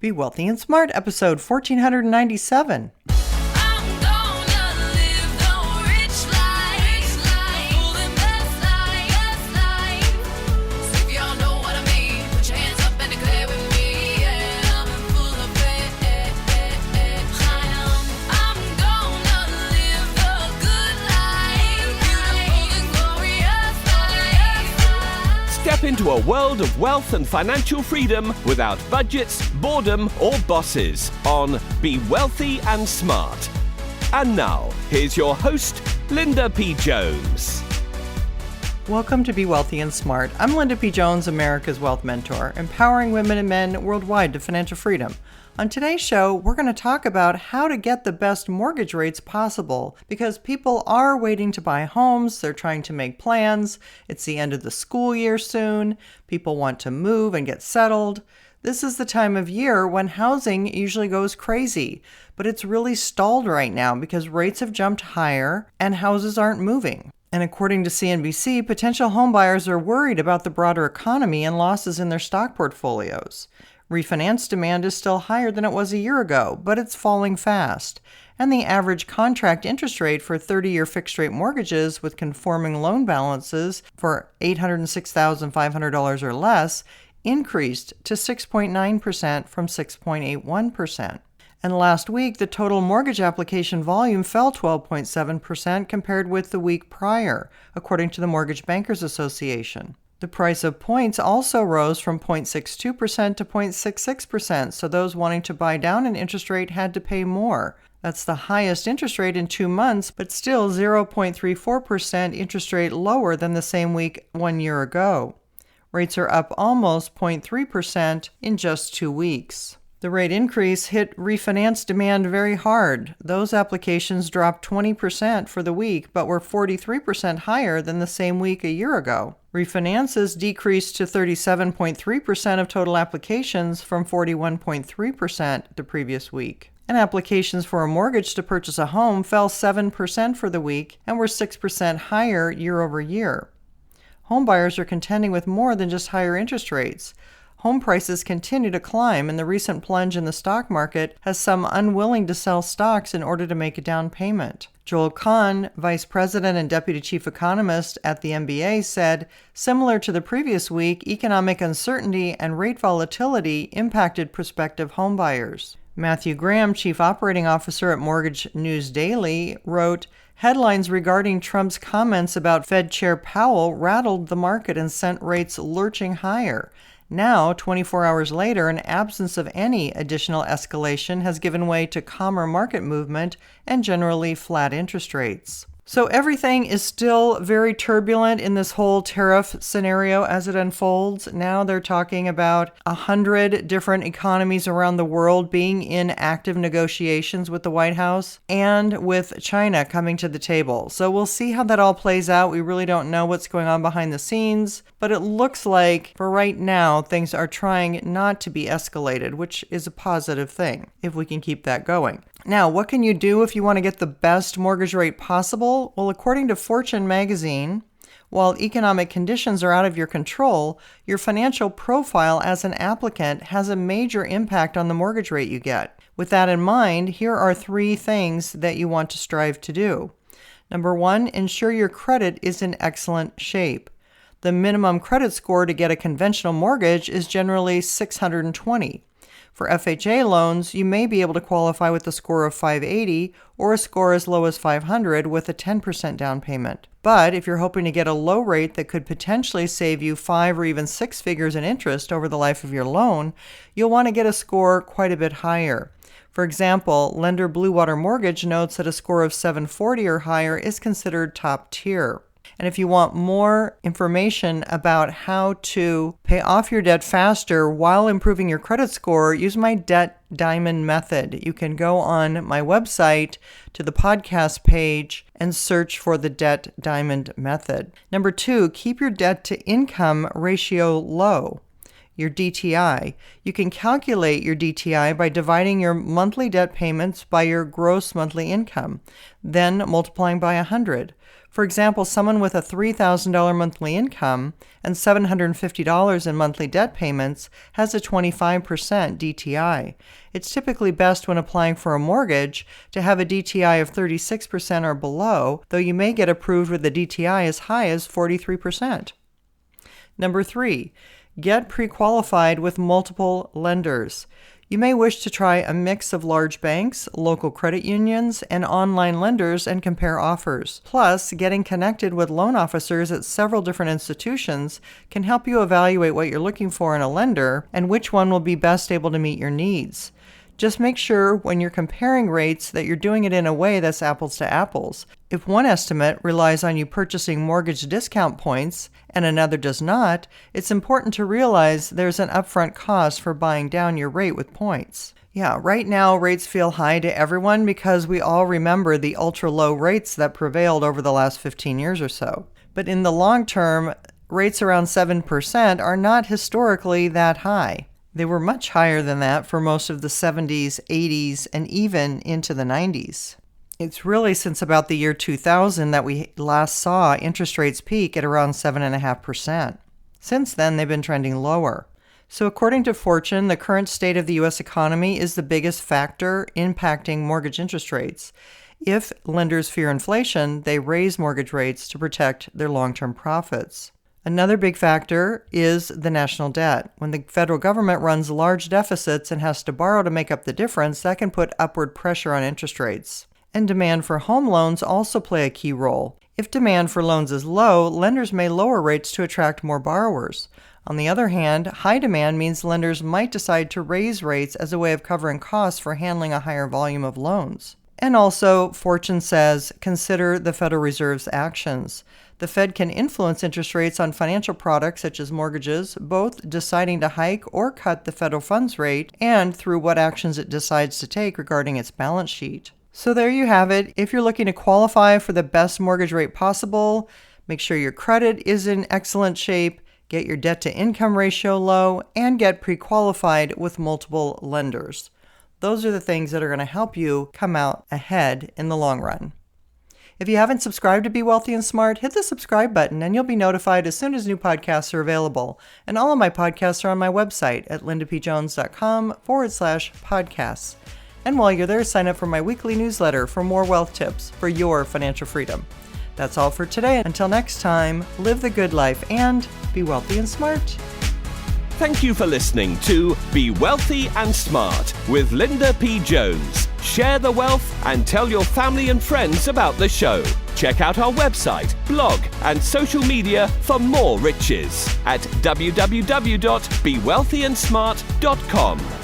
Be Wealthy and Smart, episode 1497. Step into a world of wealth and financial freedom without budgets, boredom, or bosses on Be Wealthy and Smart. And now, here's your host, Linda P. Jones. Welcome to Be Wealthy and Smart. I'm Linda P. Jones, America's Wealth Mentor, empowering women and men worldwide to financial freedom. On today's show, we're going to talk about how to get the best mortgage rates possible because people are waiting to buy homes, they're trying to make plans, it's the end of the school year soon, people want to move and get settled. This is the time of year when housing usually goes crazy, but it's really stalled right now because rates have jumped higher and houses aren't moving. And according to CNBC, potential homebuyers are worried about the broader economy and losses in their stock portfolios. Refinance demand is still higher than it was a year ago, but it's falling fast. And the average contract interest rate for 30-year fixed-rate mortgages with conforming loan balances for $806,500 or less increased to 6.9% from 6.81%. And last week, the total mortgage application volume fell 12.7% compared with the week prior, according to the Mortgage Bankers Association. The price of points also rose from 0.62% to 0.66%, so those wanting to buy down an interest rate had to pay more. That's the highest interest rate in 2 months, but still 0.34% interest rate lower than the same week 1 year ago. Rates are up almost 0.3% in just 2 weeks. The rate increase hit refinance demand very hard. Those applications dropped 20% for the week, but were 43% higher than the same week a year ago. Refinances decreased to 37.3% of total applications from 41.3% the previous week. And applications for a mortgage to purchase a home fell 7% for the week and were 6% higher year over year. Homebuyers are contending with more than just higher interest rates. Home prices continue to climb, and the recent plunge in the stock market has some unwilling to sell stocks in order to make a down payment. Joel Kahn, Vice President and Deputy Chief Economist at the MBA, said, similar to the previous week, economic uncertainty and rate volatility impacted prospective homebuyers. Matthew Graham, Chief Operating Officer at Mortgage News Daily, wrote, headlines regarding Trump's comments about Fed Chair Powell rattled the market and sent rates lurching higher. Now, 24 hours later, an absence of any additional escalation has given way to calmer market movement and generally flat interest rates. So everything is still very turbulent in this whole tariff scenario as it unfolds. Now they're talking about 100 different economies around the world being in active negotiations with the White House and with China coming to the table. So we'll see how that all plays out. We really don't know what's going on behind the scenes, but it looks like for right now, things are trying not to be escalated, which is a positive thing if we can keep that going. Now, what can you do if you want to get the best mortgage rate possible? Well, according to Fortune magazine, while economic conditions are out of your control, your financial profile as an applicant has a major impact on the mortgage rate you get. With that in mind, here are 3 things that you want to strive to do. Number 1, ensure your credit is in excellent shape. The minimum credit score to get a conventional mortgage is generally 620. For FHA loans, you may be able to qualify with a score of 580 or a score as low as 500 with a 10% down payment. But if you're hoping to get a low rate that could potentially save you 5 or even 6 figures in interest over the life of your loan, you'll want to get a score quite a bit higher. For example, lender Blue Water Mortgage notes that a score of 740 or higher is considered top tier. And if you want more information about how to pay off your debt faster while improving your credit score, use my Debt Diamond method. You can go on my website to the podcast page and search for the Debt Diamond method. Number 2, keep your debt to income ratio low. Your DTI. You can calculate your DTI by dividing your monthly debt payments by your gross monthly income, then multiplying by 100. For example, someone with a $3,000 monthly income and $750 in monthly debt payments has a 25% DTI. It's typically best when applying for a mortgage to have a DTI of 36% or below, though you may get approved with a DTI as high as 43%. Number 3, get pre-qualified with multiple lenders. You may wish to try a mix of large banks, local credit unions, and online lenders and compare offers. Plus, getting connected with loan officers at several different institutions can help you evaluate what you're looking for in a lender and which one will be best able to meet your needs. Just make sure when you're comparing rates that you're doing it in a way that's apples to apples. If one estimate relies on you purchasing mortgage discount points and another does not, it's important to realize there's an upfront cost for buying down your rate with points. Yeah, right now rates feel high to everyone because we all remember the ultra-low rates that prevailed over the last 15 years or so. But in the long term, rates around 7% are not historically that high. They were much higher than that for most of the 70s, 80s, and even into the 90s. It's really since about the year 2000 that we last saw interest rates peak at around 7.5%. Since then, they've been trending lower. So according to Fortune, the current state of the U.S. economy is the biggest factor impacting mortgage interest rates. If lenders fear inflation, they raise mortgage rates to protect their long-term profits. Another big factor is the national debt. When the federal government runs large deficits and has to borrow to make up the difference, that can put upward pressure on interest rates. And demand for home loans also play a key role. If demand for loans is low, lenders may lower rates to attract more borrowers. On the other hand, high demand means lenders might decide to raise rates as a way of covering costs for handling a higher volume of loans. And also, Fortune says, consider the Federal Reserve's actions. The Fed can influence interest rates on financial products such as mortgages, both deciding to hike or cut the federal funds rate and through what actions it decides to take regarding its balance sheet. So there you have it. If you're looking to qualify for the best mortgage rate possible, make sure your credit is in excellent shape, get your debt-to-income ratio low, and get pre-qualified with multiple lenders. Those are the things that are going to help you come out ahead in the long run. If you haven't subscribed to Be Wealthy and Smart, hit the subscribe button and you'll be notified as soon as new podcasts are available. And all of my podcasts are on my website at lindapjones.com/podcasts. And while you're there, sign up for my weekly newsletter for more wealth tips for your financial freedom. That's all for today. Until next time, live the good life and be wealthy and smart. Thank you for listening to Be Wealthy and Smart with Linda P. Jones. Share the wealth and tell your family and friends about the show. Check out our website, blog, and social media for more riches at www.bewealthyandsmart.com.